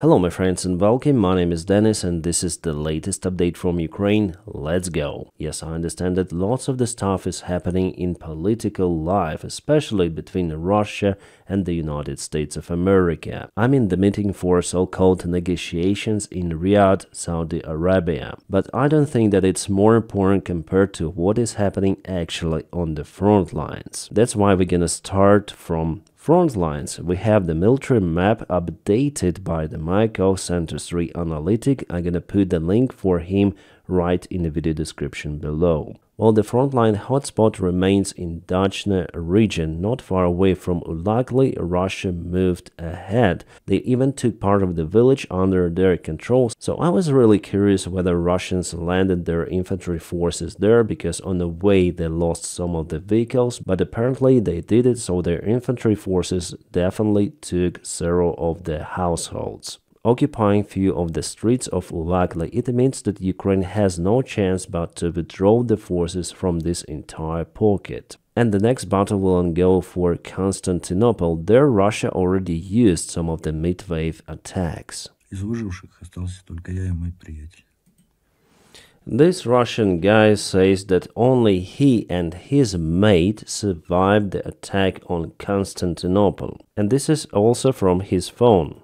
Hello my friends and welcome, my name is Dennis and this is the latest update from Ukraine. Let's go! Yes, I understand that lots of the stuff is happening in political life, especially between Russia and the United States of America. I'm in the meeting for so-called negotiations in Riyadh, Saudi Arabia. But I don't think that it's more important compared to what is happening actually on the front lines. That's why we're gonna start from front lines. We have the military map updated by the Michael Center 3 analytic. I'm gonna put the link for him right in the video description below. Well, the frontline hotspot remains in Dachne region, not far away from Ulagli. Russia moved ahead. They even took part of the village under their control. So I was really curious whether Russians landed their infantry forces there, because on the way they lost some of the vehicles, but apparently they did it, so their infantry forces definitely took several of the households. Occupying few of the streets of Ulagli, it means that Ukraine has no chance but to withdraw the forces from this entire pocket. And the next battle will go for Constantinople. There Russia already used some of the mid-wave attacks. This Russian guy says that only he and his mate survived the attack on Constantinople. And this is also from his phone.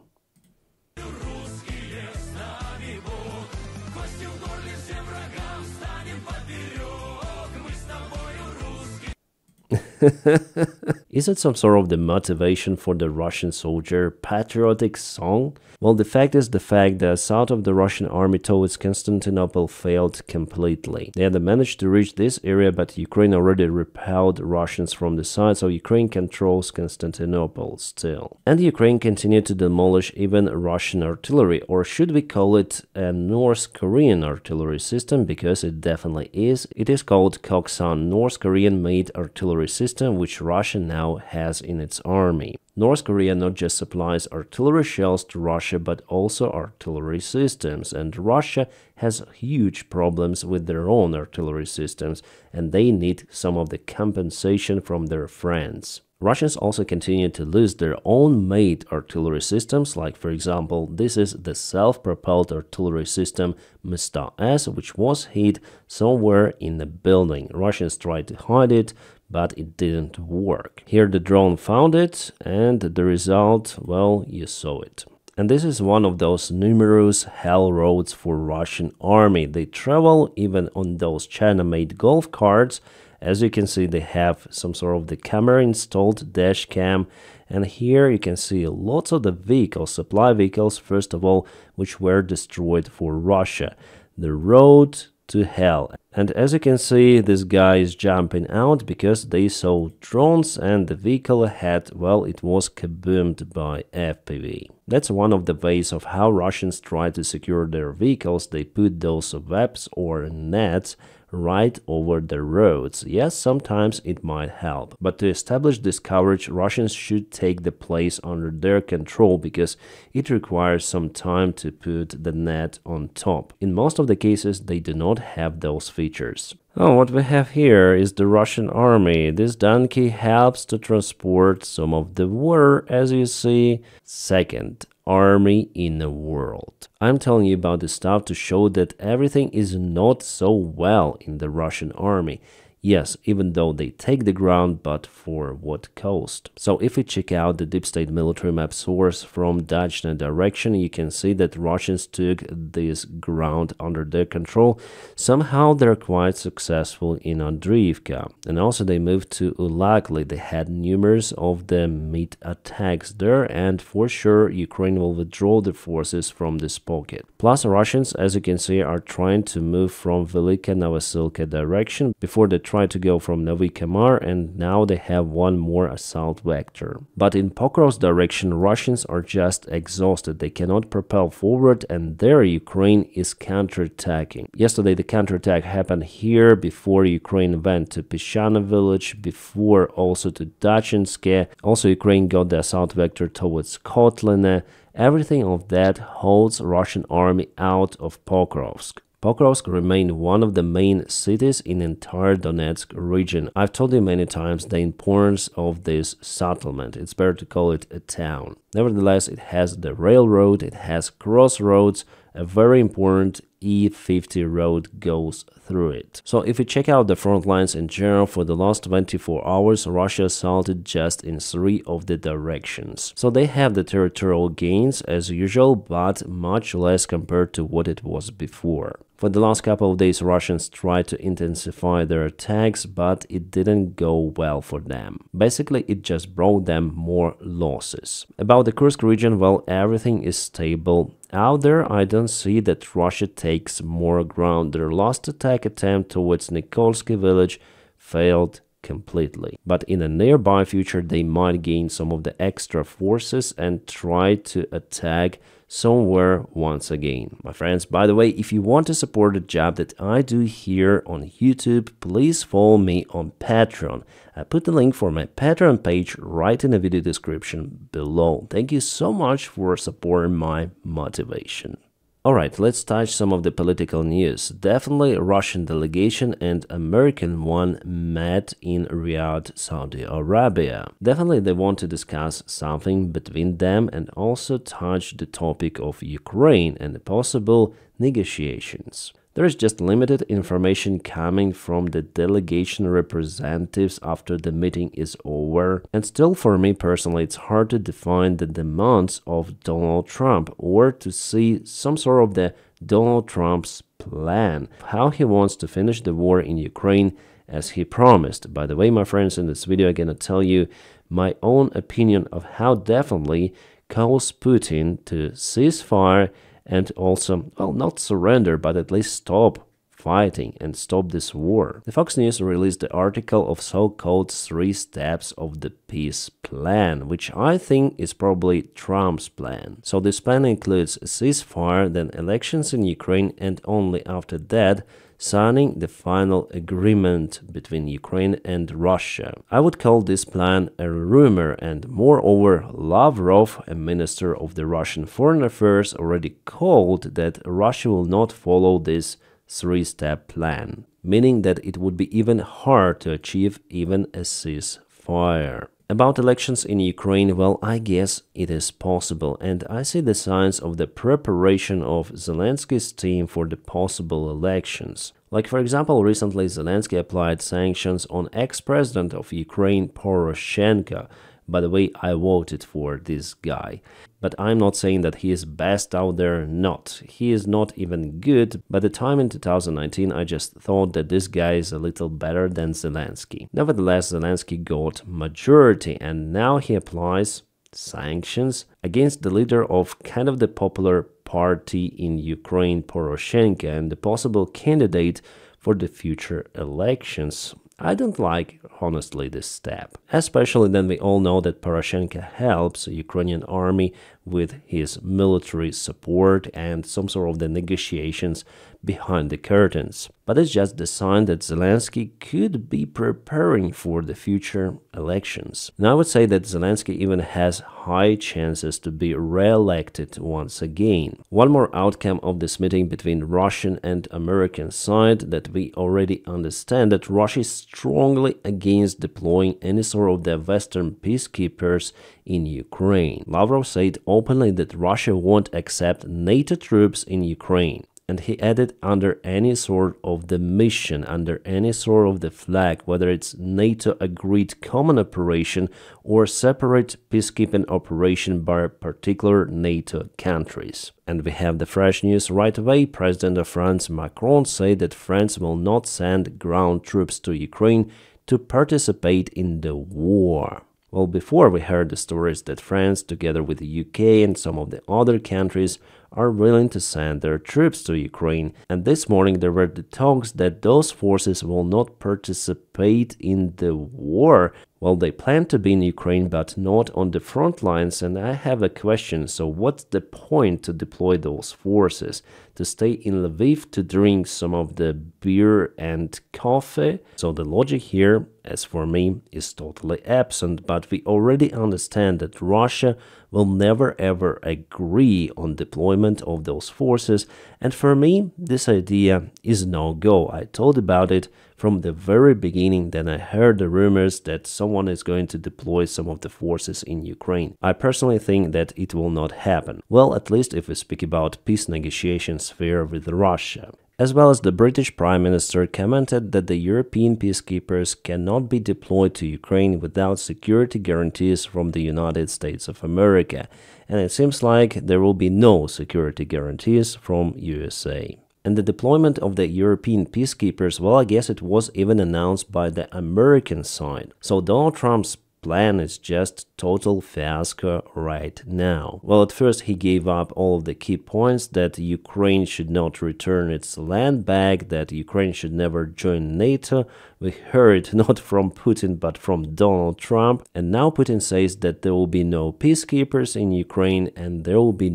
Is it some sort of the motivation for the Russian soldier patriotic song? Well, the fact is the fact that south of the Russian army towards Constantinople failed completely. They had managed to reach this area, but Ukraine already repelled Russians from the side, so Ukraine controls Constantinople still. And Ukraine continued to demolish even Russian artillery, or should we call it a North Korean artillery system, because it definitely is. It is called Koksan, North Korean made artillery system, which Russia now has in its army. North Korea not just supplies artillery shells to Russia, but also artillery systems, and Russia has huge problems with their own artillery systems, and they need some of the compensation from their friends. Russians also continue to lose their own made artillery systems, like for example, this is the self-propelled artillery system Msta-S, which was hid somewhere in a building. Russians tried to hide it, but it didn't work. Here the drone found it, and the result, well, you saw it. And this is one of those numerous hell roads for Russian army. They travel even on those China-made golf carts. As you can see, they have some sort of the camera installed, dash cam, and here you can see lots of the vehicles, supply vehicles, first of all, which were destroyed for Russia. The road to hell. And as you can see, this guy is jumping out because they saw drones and the vehicle ahead, well, it was kaboomed by FPV. That's one of the ways of how Russians try to secure their vehicles. They put those webs or nets right over the roads. Yes, sometimes it might help, but to establish this coverage, Russians should take the place under their control, because it requires some time to put the net on top. In most of the cases, they do not have those features. Oh, what we have here is the Russian army. This donkey helps to transport some of the water, as you see. Second army in the world. I'm telling you about this stuff to show that everything is not so well in the Russian army. Yes, even though they take the ground, but for what cost? So if we check out the deep state military map source from Dachne direction, you can see that Russians took this ground under their control. Somehow they're quite successful in Andriivka. And also they moved to Ulagli. They had numerous of the mid attacks there, and for sure Ukraine will withdraw the forces from this pocket. Plus Russians, as you can see, are trying to move from Velika Novosilka direction. Before they tried to go from Novi Kamar, and now they have one more assault vector. But in Pokrovsk direction, Russians are just exhausted. They cannot propel forward, and there Ukraine is counterattacking. Yesterday the counterattack happened here before Ukraine went to Peshana village, before also to Dachinske. Also Ukraine got the assault vector towards Kotline. Everything of that holds Russian army out of Pokrovsk. Pokrovsk remained one of the main cities in the entire Donetsk region. I've told you many times the importance of this settlement. It's better to call it a town. Nevertheless, it has the railroad, it has crossroads, a very important E50 road goes through it. So if we check out the front lines in general, for the last 24 hours, Russia assaulted just in 3 of the directions. So they have the territorial gains as usual, but much less compared to what it was before. For the last couple of days, Russians tried to intensify their attacks, but it didn't go well for them. Basically, it just brought them more losses. About the Kursk region, well, everything is stable. Out there, I don't see that Russia takes more ground. Their last attack attempt towards Nikolsky village failed completely. But in the nearby future, they might gain some of the extra forces and try to attack somewhere once again. My friends, by the way, if you want to support the job that I do here on YouTube, please follow me on Patreon. I put the link for my Patreon page right in the video description below. Thank you so much for supporting my motivation. Alright, let's touch some of the political news. Definitely a Russian delegation and American one met in Riyadh, Saudi Arabia. Definitely they want to discuss something between them and also touch the topic of Ukraine and the possible negotiations. There is just limited information coming from the delegation representatives after the meeting is over, and still for me personally it's hard to define the demands of Donald Trump or to see some sort of the Donald Trump's plan, how he wants to finish the war in Ukraine as he promised. By the way, my friends, in this video I'm gonna tell you my own opinion of how definitely calls Putin to cease fire and also, well, not surrender, but at least stop fighting and stop this war. The Fox News released the article of so-called 3 steps of the peace plan, which I think is probably Trump's plan. So this plan includes a ceasefire, then elections in Ukraine, and only after that, signing the final agreement between Ukraine and Russia. I would call this plan a rumor, and moreover, Lavrov, a minister of the Russian Foreign Affairs, already called that Russia will not follow this 3-step plan, meaning that it would be even hard to achieve even a ceasefire. About elections in Ukraine, well, I guess it is possible, and I see the signs of the preparation of Zelensky's team for the possible elections. Like, for example, recently Zelensky applied sanctions on ex-president of Ukraine, Poroshenko. By the way, I voted for this guy. But I'm not saying that he is best out there, not. He is not even good. By the time in 2019, I just thought that this guy is a little better than Zelensky. Nevertheless, Zelensky got majority, and now he applies sanctions against the leader of kind of the popular party in Ukraine, Poroshenko, and the possible candidate for the future elections. I don't like, honestly, this step, especially then we all know that Poroshenko helps the Ukrainian army with his military support and some sort of the negotiations behind the curtains. But it's just the sign that Zelensky could be preparing for the future elections. And I would say that Zelensky even has high chances to be re-elected once again. One more outcome of this meeting between Russian and American side that we already understand that Russia is strongly against deploying any sort of the Western peacekeepers in Ukraine. Lavrov said openly that Russia won't accept NATO troops in Ukraine. And he added under any sort of the mission, under any sort of the flag, whether it's NATO agreed common operation or separate peacekeeping operation by particular NATO countries. And we have the fresh news right away. President of France Macron said that France will not send ground troops to Ukraine to participate in the war. Well, before we heard the stories that France, together with the UK and some of the other countries, are willing to send their troops to Ukraine, and this morning there were the talks that those forces will not participate in the war. Well, they plan to be in Ukraine, but not on the front lines, and I have a question. So what's the point to deploy those forces? To stay in Lviv to drink some of the beer and coffee? So the logic here, as for me, is totally absent, but we already understand that Russia will never ever agree on deployment of those forces, and for me, this idea is no-go. I told about it from the very beginning. Then I heard the rumors that someone is going to deploy some of the forces in Ukraine. I personally think that it will not happen. Well, at least if we speak about peace negotiations sphere with Russia. As well as the British Prime Minister commented that the European peacekeepers cannot be deployed to Ukraine without security guarantees from the United States of America, and it seems like there will be no security guarantees from USA. And the deployment of the European peacekeepers, well, I guess it was even announced by the American side. So Donald Trump's plan is just total fiasco right now. Well, at first he gave up all of the key points, that Ukraine should not return its land back, that Ukraine should never join NATO. We heard not from Putin but from Donald Trump. And now Putin says that there will be no peacekeepers in Ukraine and there will be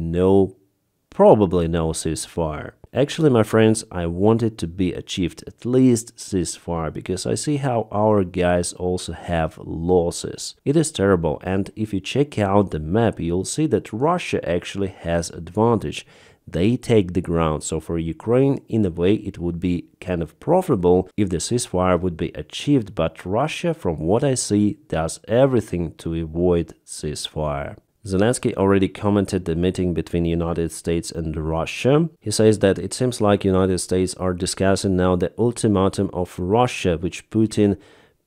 probably no ceasefire. Actually, my friends, I want it to be achieved at least ceasefire, because I see how our guys also have losses. It is terrible, and if you check out the map, you'll see that Russia actually has advantage. They take the ground, so for Ukraine, in a way, it would be kind of profitable if the ceasefire would be achieved, but Russia, from what I see, does everything to avoid ceasefire. Zelensky already commented the meeting between the United States and Russia. He says that it seems like United States are discussing now the ultimatum of Russia, which Putin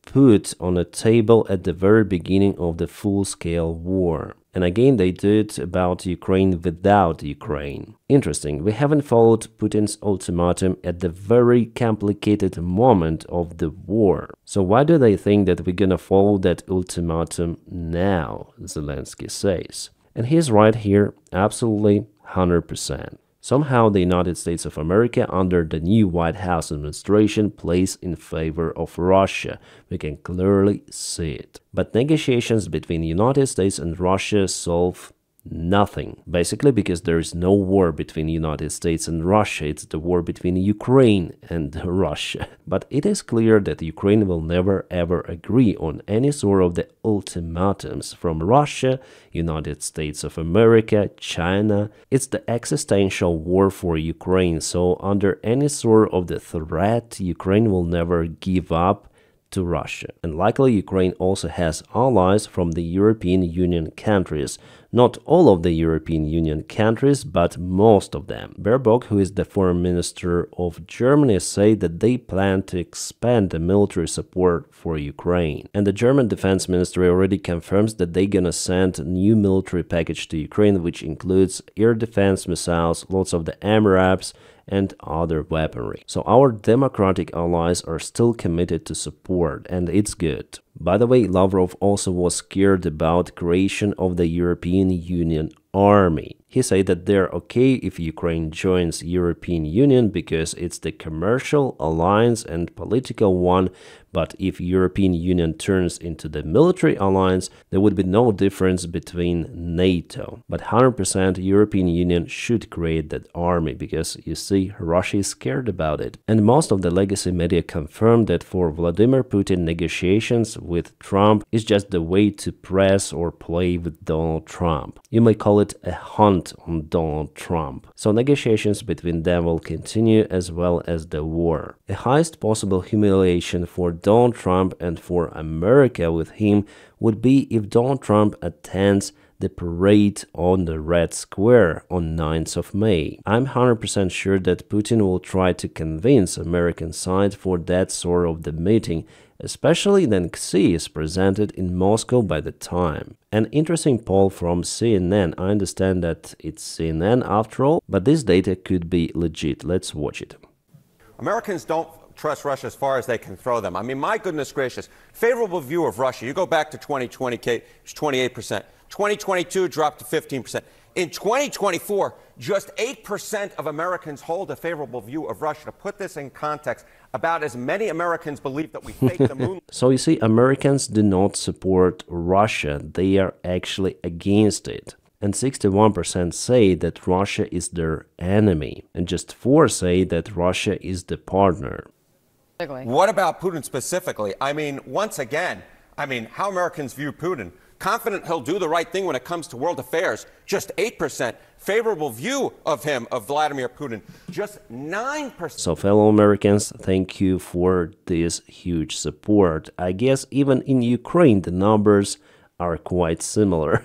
put on a table at the very beginning of the full-scale war. And again, they do it about Ukraine without Ukraine. Interesting, we haven't followed Putin's ultimatum at the very complicated moment of the war. So why do they think that we're gonna follow that ultimatum now, Zelensky says. And he's right here, absolutely 100%. Somehow the United States of America under the new White House administration plays in favor of Russia. We can clearly see it. But negotiations between the United States and Russia solve nothing. Basically because there is no war between the United States and Russia, it's the war between Ukraine and Russia. But it is clear that Ukraine will never ever agree on any sort of the ultimatums from Russia, United States of America, China. It's the existential war for Ukraine, so under any sort of the threat, Ukraine will never give up to Russia. And likely Ukraine also has allies from the European Union countries. Not all of the European Union countries, but most of them. Baerbock, who is the foreign minister of Germany, said that they plan to expand the military support for Ukraine. And the German defense ministry already confirms that they're gonna send a new military package to Ukraine, which includes air defense missiles, lots of the AMRAAMs, and other weaponry. So our democratic allies are still committed to support, and it's good. By the way, Lavrov also was scared about creation of the European Union army. He said that they're okay if Ukraine joins European Union because it's the commercial alliance and political one, but if European Union turns into the military alliance, there would be no difference between NATO. But 100% European Union should create that army because, you see, Russia is scared about it. And most of the legacy media confirmed that for Vladimir Putin, negotiations with Trump is just the way to press or play with Donald Trump. You may call it a hunt on Donald Trump. So negotiations between them will continue as well as the war. The highest possible humiliation for Donald Trump and for America with him would be if Donald Trump attends the parade on the Red Square on 9th of May. I'm 100% sure that Putin will try to convince American side for that sort of the meeting, especially when Xi is presented in Moscow by the time. An interesting poll from CNN. I understand that it's CNN after all, but this data could be legit. Let's watch it. Americans don't trust Russia as far as they can throw them. I mean, my goodness gracious, favorable view of Russia. You go back to 2020, Kate, it's 28%. 2022 dropped to 15%. In 2024, just 8% of Americans hold a favorable view of Russia. To put this in context, about as many Americans believe that we faked the moon. So you see, Americans do not support Russia. They are actually against it. And 61% say that Russia is their enemy. And just 4% say that Russia is the partner. What about Putin specifically? I mean, once again, how Americans view Putin Confident he'll do the right thing when it comes to world affairs, just 8%. Favorable view of him, of Vladimir Putin, just 9%. So fellow Americans, thank you for this huge support. I guess even in Ukraine, the numbers are quite similar.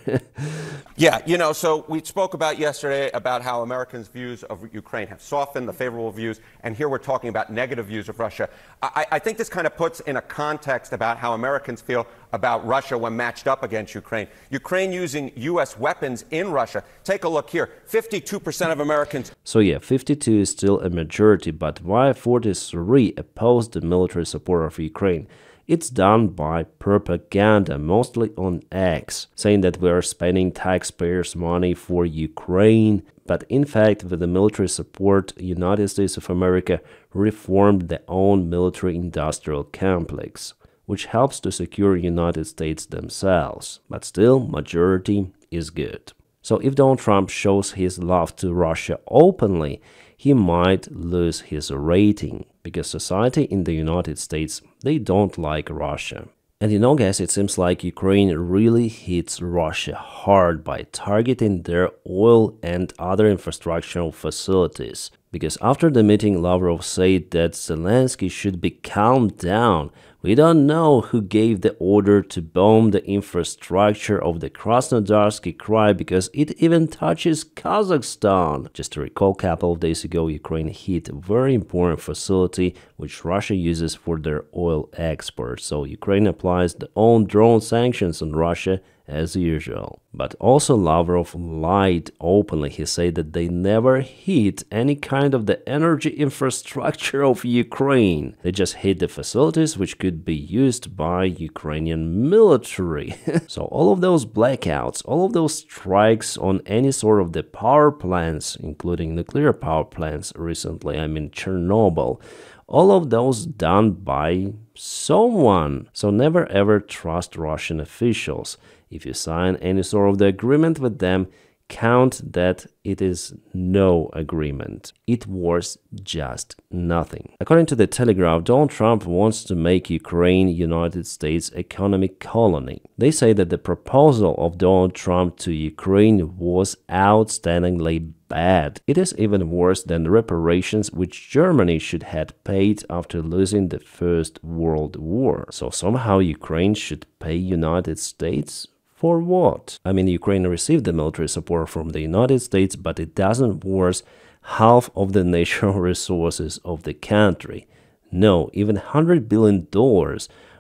Yeah, you know, so we spoke about yesterday about how Americans' views of Ukraine have softened, the favorable views, and here we're talking about negative views of Russia. I think this kind of puts in a context about how Americans feel about Russia when matched up against Ukraine. Ukraine using U.S. weapons in Russia. Take a look here. 52% of Americans. So yeah, 52 is still a majority, but why 43 oppose the military support of Ukraine? It's done by propaganda, mostly on X, saying that we are spending taxpayers' money for Ukraine. But in fact, with the military support, United States of America reformed their own military-industrial complex, which helps to secure United States themselves. But still, majority is good. So if Donald Trump shows his love to Russia openly, he might lose his rating, because society in the United States, they don't like Russia. And you know, guys, it seems like Ukraine really hits Russia hard by targeting their oil and other infrastructural facilities. Because after the meeting, Lavrov said that Zelensky should be calmed down. We don't know who gave the order to bomb the infrastructure of the Krasnodarsky Krai because it even touches Kazakhstan. Just to recall, a couple of days ago, Ukraine hit a very important facility which Russia uses for their oil exports. So Ukraine applies their own drone sanctions on Russia as usual. But also Lavrov lied openly. He said that they never hit any kind of the energy infrastructure of Ukraine. They just hit the facilities which could be used by Ukrainian military. So all of those blackouts, all of those strikes on any sort of the power plants, including nuclear power plants recently, I mean Chernobyl, all of those done by someone. So never ever trust Russian officials. If you sign any sort of the agreement with them, count that it is no agreement. It was just nothing. According to the Telegraph, Donald Trump wants to make Ukraine United States economic colony. They say that the proposal of Donald Trump to Ukraine was outstandingly bad. It is even worse than the reparations which Germany should have paid after losing the First World War. So somehow Ukraine should pay United States? For what? I mean, Ukraine received the military support from the United States, but it doesn't worth half of the natural resources of the country. No, even $100 billion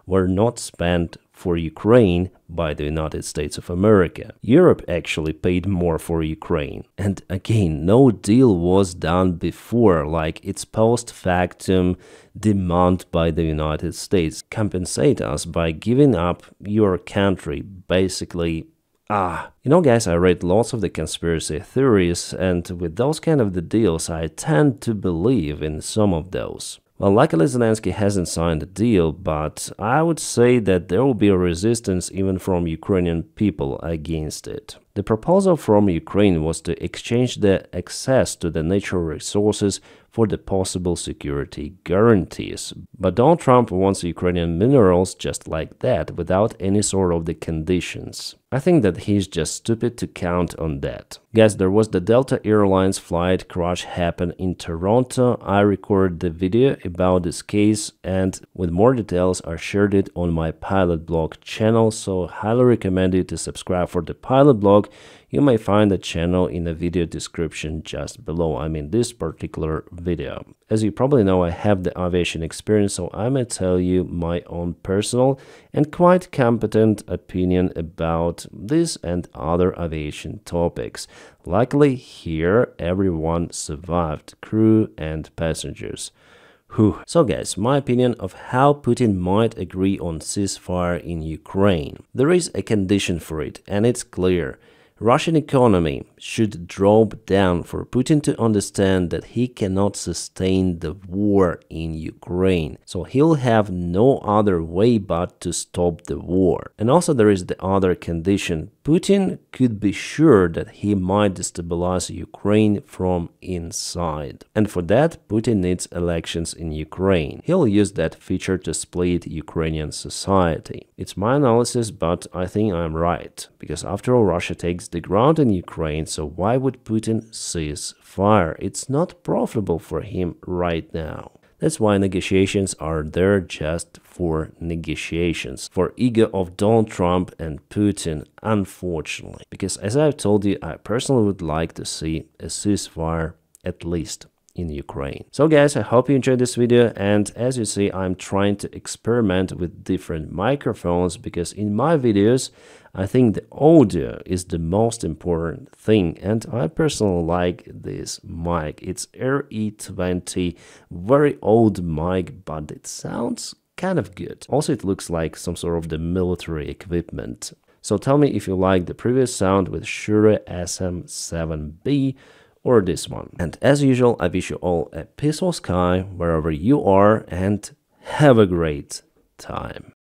were not spent for Ukraine by the United States of America. Europe actually paid more for Ukraine. And again, no deal was done before, like its post-factum demand by the United States. Compensate us by giving up your country, basically. You know, guys, I read lots of the conspiracy theories, and with those kind of the deals, I tend to believe in some of those. Well, luckily Zelensky hasn't signed a deal, but I would say that there will be a resistance even from Ukrainian people against it. The proposal from Ukraine was to exchange the access to the natural resources for the possible security guarantees. But Donald Trump wants Ukrainian minerals just like that, without any sort of the conditions. I think that he's just stupid to count on that. Guys, there was the Delta Airlines flight crash happen in Toronto. I recorded the video about this case, and with more details I shared it on my Pilot Blog channel, so highly recommend you to subscribe for the Pilot Blog. You may find the channel in the video description just below, I mean this particular video. As you probably know, I have the aviation experience, so I may tell you my own personal and quite competent opinion about this and other aviation topics. Luckily here everyone survived, crew and passengers. Whew. So guys, my opinion of how Putin might agree on ceasefire in Ukraine. There is a condition for it, and it's clear. Russian economy should drop down for Putin to understand that he cannot sustain the war in Ukraine. So he'll have no other way but to stop the war. And also there is the other condition. Putin could be sure that he might destabilize Ukraine from inside. And for that, Putin needs elections in Ukraine. He'll use that feature to split Ukrainian society. It's my analysis, but I think I'm right. Because after all, Russia takes the ground in Ukraine, so why would Putin cease fire? It's not profitable for him right now. That's why negotiations are there just for negotiations, for ego of Donald Trump and Putin, unfortunately. Because as I've told you, I personally would like to see a ceasefire at least in Ukraine. So guys, I hope you enjoyed this video, and as you see, I'm trying to experiment with different microphones because in my videos, I think the audio is the most important thing, and I personally like this mic. It's RE20, very old mic, but it sounds kind of good. Also, it looks like some sort of the military equipment. So tell me if you like the previous sound with Shure SM7B or this one. And as usual, I wish you all a peaceful sky wherever you are and have a great time.